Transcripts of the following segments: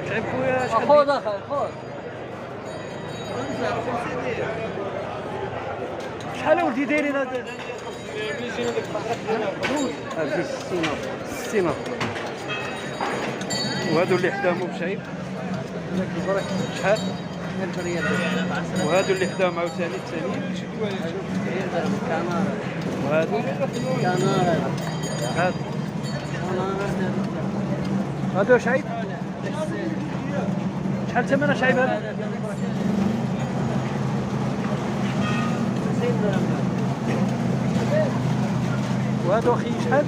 شعيب خويا شحال خذ اخي خذ. شحال ولدي دايرين هذا؟ 60 وهادو اللي حداهم بشعيب شحال؟ 1000 ريال. وهادو اللي حداهم عاوتاني الثانيين وهادو هادو شعيب شحال ثمنها شعيب هذا؟ وهادو اخي شحال؟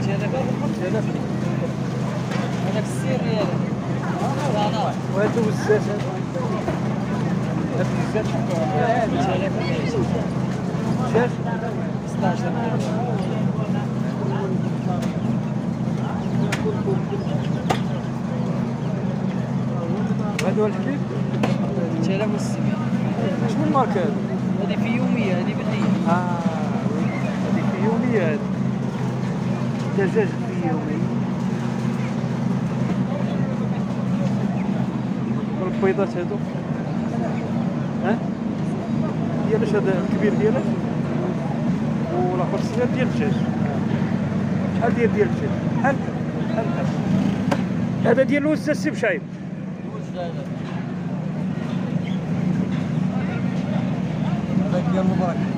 3000 هذاك 60 ريال. وهادو بزاف هادو بزاف شاف 16 هادو الحليب 3600. شنو الماركة هادو؟ هذه في يوميه، هذه بالليل. هذيك في يومية هادي دجاج في يومية والبيضات هادو ديالاش هذا الكبير ديالك والاخر الصغير ديال الدجاج شحال ديال الدجاج بحال هذا ديال الوزة السي بشعيب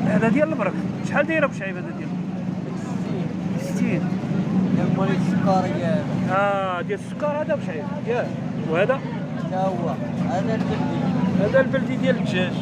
هذا ديال البرك شحال دايره بشعيب هذا ديال 60 ديال مولي السكريات. ديال السكر هذا بشعيب ياك وهذا تا هو هذا البلدي. هذا البلدي ديال الدجاج